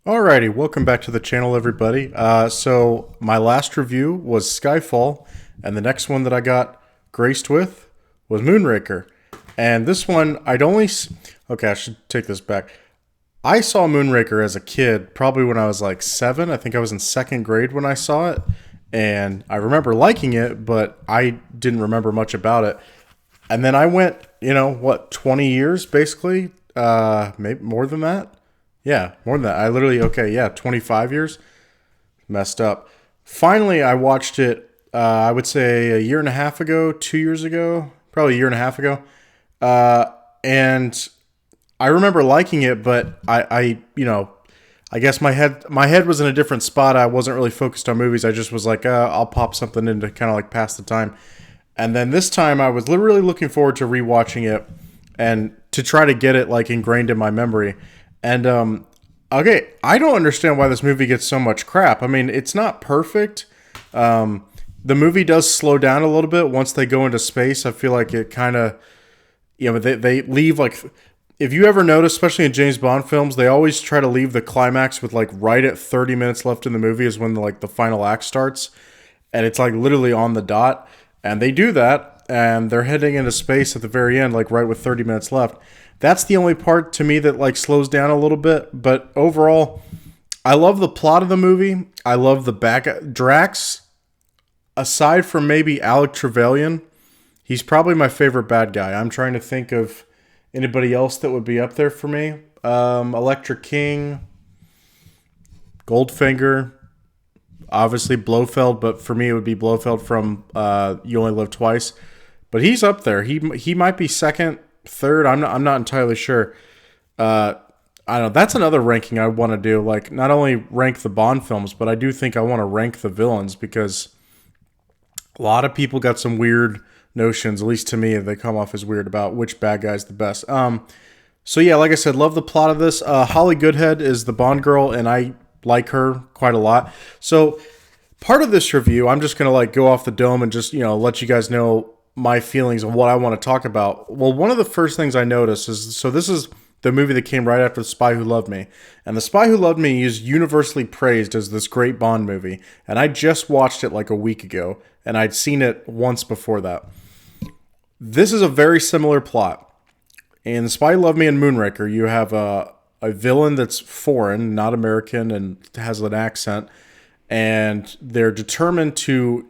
Alrighty, welcome back to the channel, everybody. So my last review was Skyfall, and the next one that I got graced with was Moonraker. And this one, okay, I should take this back. I saw Moonraker as a kid, probably when I was like 7. I think I was in second grade when I saw it, and I remember liking it, but I didn't remember much about it. And then I went, 20 years basically, maybe more than that. Yeah, more than that. I literally, okay, yeah, 25 years. Messed up. Finally, I watched it, I would say a year and a half ago, 2 years ago, probably a year and a half ago. And I remember liking it, but I guess my head was in a different spot. I wasn't really focused on movies. I just was like, I'll pop something in to kind of like pass the time. And then this time I was literally looking forward to rewatching it and to try to get it like ingrained in my memory. And okay, I don't understand why this movie gets so much crap. I mean, it's not perfect. The movie does slow down a little bit once they go into space. I feel like it kind of, they leave like, if you ever notice, especially in James Bond films, they always try to leave the climax with like right at 30 minutes left in the movie is when the final act starts. And it's like literally on the dot. And they do that, and they're heading into space at the very end, like right with 30 minutes left. That's the only part to me that like slows down a little bit. But overall, I love the plot of the movie. I love the Drax. Aside from maybe Alec Trevelyan, he's probably my favorite bad guy. I'm trying to think of anybody else that would be up there for me. Electric King, Goldfinger, obviously Blofeld, but for me it would be Blofeld from You Only Live Twice. But he's up there. He might be second, third. I'm not entirely sure. I don't know. That's another ranking I want to do. Like, not only rank the Bond films, but I do think I want to rank the villains because a lot of people got some weird notions, at least to me, they come off as weird about which bad guy's the best. So yeah, like I said, love the plot of this. Holly Goodhead is the Bond girl, and I like her quite a lot. So part of this review, I'm just going to like go off the dome and just, let you guys know my feelings on what I want to talk about. Well, one of the first things I noticed is, so this is the movie that came right after The Spy Who Loved Me. And The Spy Who Loved Me is universally praised as this great Bond movie. And I just watched it like a week ago, and I'd seen it once before that. This is a very similar plot. In The Spy Who Loved Me and Moonraker, you have a villain that's foreign, not American, and has an accent. And they're determined to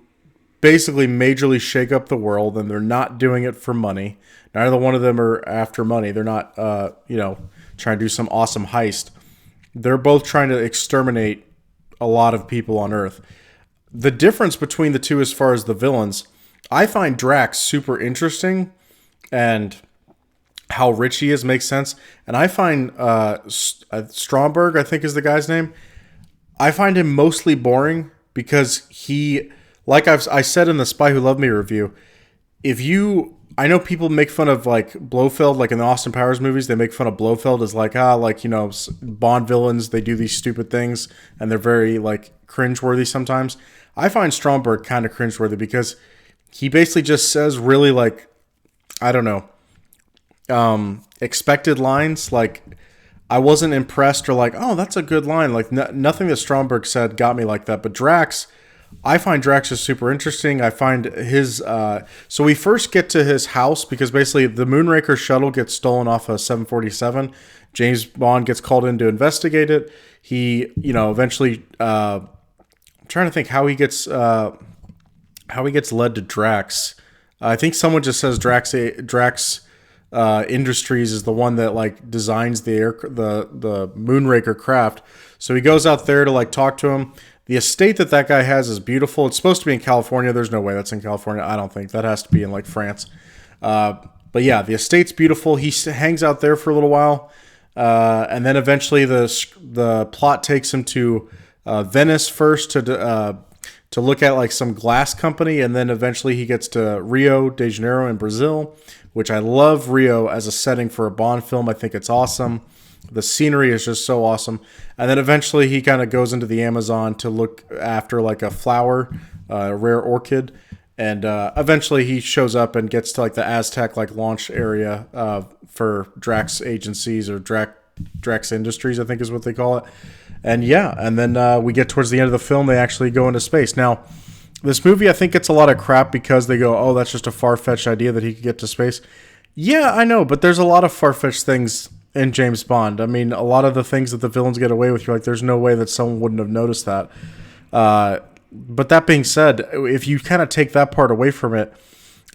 basically majorly shake up the world, and they're not doing it for money. Neither one of them are after money. They're not, trying to do some awesome heist. They're both trying to exterminate a lot of people on Earth. The difference between the two as far as the villains, I find Drax super interesting, and how rich he is makes sense. And I find Stromberg, I think is the guy's name, I find him mostly boring because he, like I said in the Spy Who Loved Me review, I know people make fun of like Blofeld, like in the Austin Powers movies, they make fun of Blofeld as like, Bond villains, they do these stupid things and they're very like cringeworthy sometimes. I find Stromberg kind of cringeworthy because he basically just says really like, I don't know, expected lines. Like, I wasn't impressed or like, oh, that's a good line. Like, nothing that Stromberg said got me like that. But Drax, I find Drax is super interesting. I find his... so we first get to his house because basically the Moonraker shuttle gets stolen off a 747. James Bond gets called in to investigate it. He, eventually... I'm trying to think how he gets led to Drax. I think someone just says Drax Industries is the one that like designs the Moonraker craft. So he goes out there to like talk to him. The estate that guy has is beautiful. It's supposed to be in California. There's no way that's in California. I don't think that has to be in like France. But yeah, the estate's beautiful. He hangs out there for a little while, and then eventually the plot takes him to Venice first to look at like some glass company, and then eventually he gets to Rio de Janeiro in Brazil, which I love Rio as a setting for a Bond film. I think it's awesome. The scenery is just so awesome. And then eventually he kind of goes into the Amazon to look after like a flower, a rare orchid. And eventually he shows up and gets to like the Aztec like launch area for Drax agencies or Drax Industries, I think is what they call it. And yeah, and then we get towards the end of the film, they actually go into space. Now, this movie, I think, gets a lot of crap because they go, oh, that's just a far-fetched idea that he could get to space. Yeah, I know, but there's a lot of far-fetched things in James Bond. I mean, a lot of the things that the villains get away with, you're like, there's no way that someone wouldn't have noticed that. But that being said, if you kind of take that part away from it,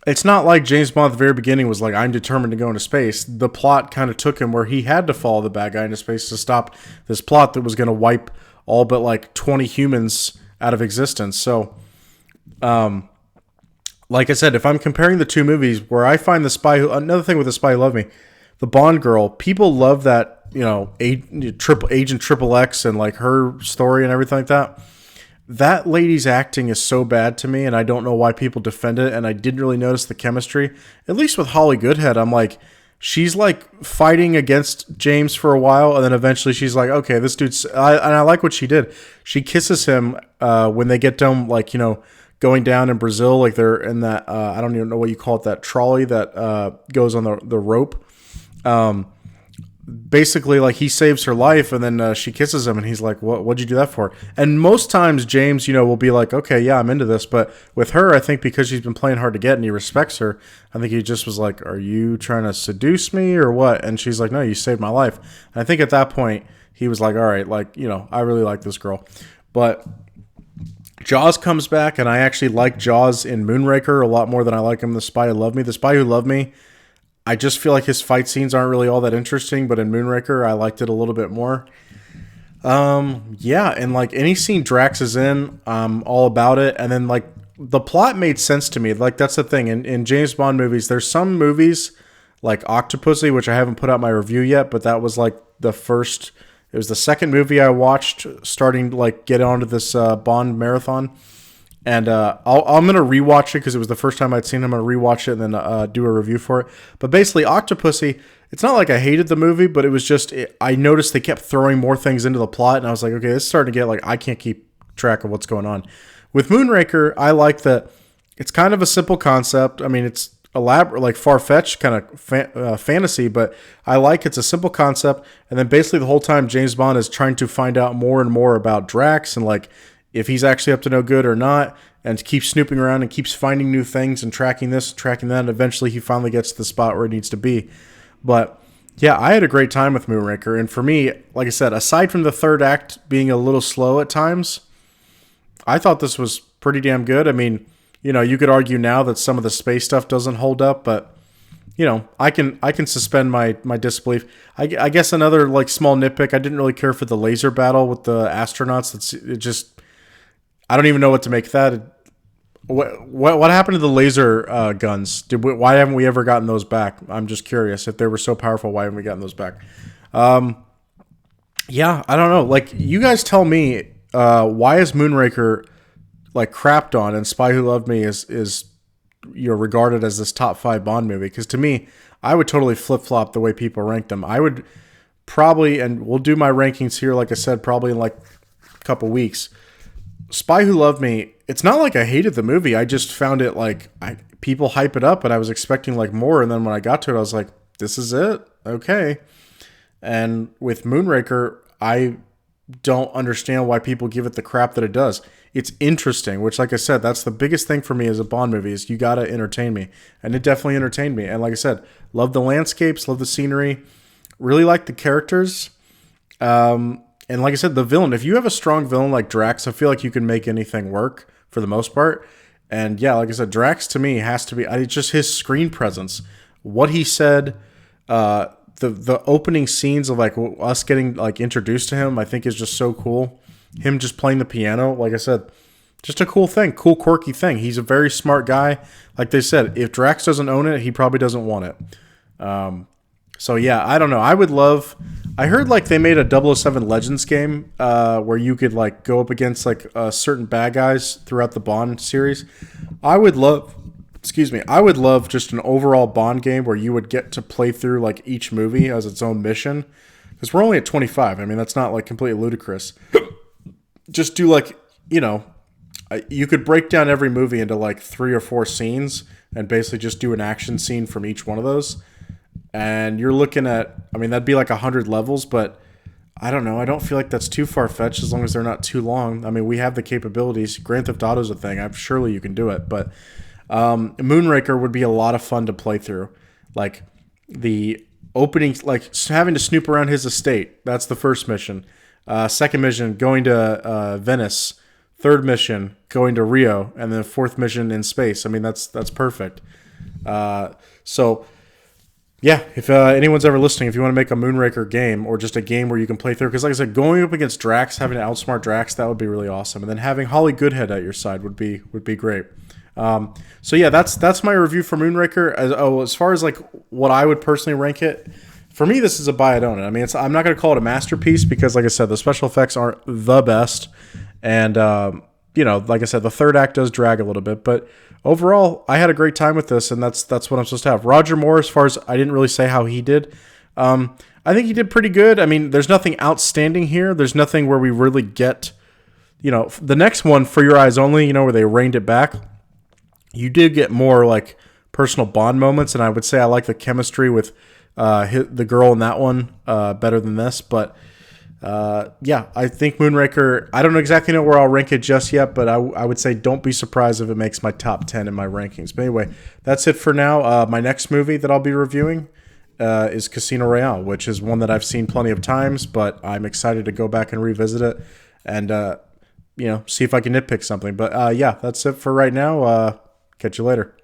it's not like James Bond at the very beginning was like, I'm determined to go into space. The plot kind of took him where he had to follow the bad guy into space to stop this plot that was going to wipe all but like 20 humans out of existence. So, like I said, if I'm comparing the two movies, where I find another thing with The Spy Who Loved Me, the Bond girl, people love that, Agent Triple X and like her story and everything like that. That lady's acting is so bad to me, and I don't know why people defend it, and I didn't really notice the chemistry. At least with Holly Goodhead, I'm like, she's like fighting against James for a while, and then eventually she's like, okay, this dude's... and I like what she did. She kisses him when they get down, like, going down in Brazil, like they're in that, I don't even know what you call it, that trolley that goes on the rope. Basically, like, he saves her life, and then she kisses him, and he's like, what'd you do that for? And most times, James, will be like, okay, yeah, I'm into this. But with her, I think because she's been playing hard to get and he respects her, I think he just was like, are you trying to seduce me or what? And she's like, no, you saved my life. And I think at that point, he was like, all right, like, I really like this girl. But Jaws comes back, and I actually like Jaws in Moonraker a lot more than I like him in The Spy Who Loved Me. The Spy Who Loved Me, I just feel like his fight scenes aren't really all that interesting, but in Moonraker, I liked it a little bit more. Yeah, and like any scene Drax is in, I'm all about it. And then like the plot made sense to me. Like that's the thing. In James Bond movies, there's some movies like Octopussy, which I haven't put out my review yet, but that was like it was the second movie I watched starting to like get onto this Bond marathon. And I'm going to rewatch it because it was the first time I'd seen him. I'm going to rewatch it and then do a review for it. But basically, Octopussy, it's not like I hated the movie, but it was just, I noticed they kept throwing more things into the plot. And I was like, okay, this is starting to get like, I can't keep track of what's going on. With Moonraker, I like that it's kind of a simple concept. I mean, it's elaborate, like far-fetched kind of fantasy, but I like it's a simple concept. And then basically the whole time, James Bond is trying to find out more and more about Drax and like, if he's actually up to no good or not, and keeps snooping around and keeps finding new things and tracking this, tracking that, and eventually he finally gets to the spot where it needs to be. But yeah, I had a great time with Moonraker, and for me, like I said, aside from the third act being a little slow at times, I thought this was pretty damn good. I mean, you could argue now that some of the space stuff doesn't hold up, but I can suspend my disbelief. I guess another like small nitpick, I didn't really care for the laser battle with the astronauts. I don't even know what to make of that. What happened to the laser guns? Why haven't we ever gotten those back? I'm just curious. If they were so powerful, why haven't we gotten those back? Yeah, I don't know. Like, you guys tell me, why is Moonraker like crapped on and Spy Who Loved Me is regarded as this top 5 Bond movie? Because to me, I would totally flip-flop the way people rank them. I would probably, and we'll do my rankings here, like I said, probably in like a couple weeks. Spy Who Loved Me, it's not like I hated the movie. I just found it like people hype it up, and I was expecting like more. And then when I got to it, I was like, this is it? Okay. And with Moonraker, I don't understand why people give it the crap that it does. It's interesting, which, like I said, that's the biggest thing for me as a Bond movie is you got to entertain me. And it definitely entertained me. And like I said, love the landscapes, love the scenery, really like the characters. And like I said, the villain, if you have a strong villain like Drax, I feel like you can make anything work for the most part. And yeah, like I said, Drax to me has to be, it's just his screen presence. What he said, the opening scenes of like us getting like introduced to him, I think is just so cool. Him just playing the piano, like I said, just a cool thing, cool, quirky thing. He's a very smart guy. Like they said, if Drax doesn't own it, he probably doesn't want it. So yeah, I don't know. I heard like they made a 007 Legends game where you could like go up against like certain bad guys throughout the Bond series. I would love just an overall Bond game where you would get to play through like each movie as its own mission. Because we're only at 25. I mean, that's not like completely ludicrous. Just do like, you could break down every movie into like 3 or 4 scenes and basically just do an action scene from each one of those. and you're looking at, I mean, that'd be like 100 levels, but I don't know. I don't feel like that's too far fetched as long as they're not too long. I mean, we have the capabilities. Grand Theft Auto's a thing. I'm surely you can do it, but Moonraker would be a lot of fun to play through. Like the opening, like having to snoop around his estate. That's the first mission. Second mission, going to Venice. Third mission, going to Rio, and then fourth mission in space. I mean, that's perfect. So yeah, if anyone's ever listening, if you want to make a Moonraker game or just a game where you can play through, because like I said, going up against Drax, having to outsmart Drax, that would be really awesome. And then having Holly Goodhead at your side would be great. So yeah, that's my review for Moonraker. As far as like what I would personally rank it, for me, this is a buy it own it. I mean, I'm not going to call it a masterpiece because, like I said, the special effects aren't the best, and like I said, the third act does drag a little bit, but overall, I had a great time with this, and that's what I'm supposed to have. Roger Moore, as far as I didn't really say how he did, I think he did pretty good. I mean, there's nothing outstanding here. There's nothing where we really get, the next one, For Your Eyes Only, where they reined it back. You did get more like personal bond moments, and I would say I like the chemistry with the girl in that one better than this, but yeah, I think Moonraker, I don't exactly know where I'll rank it just yet, but I would say don't be surprised if it makes my top 10 in my rankings. But anyway, that's it for now. My next movie that I'll be reviewing is Casino Royale, which is one that I've seen plenty of times, but I'm excited to go back and revisit it and see if I can nitpick something. But yeah, that's it for right now. Catch you later.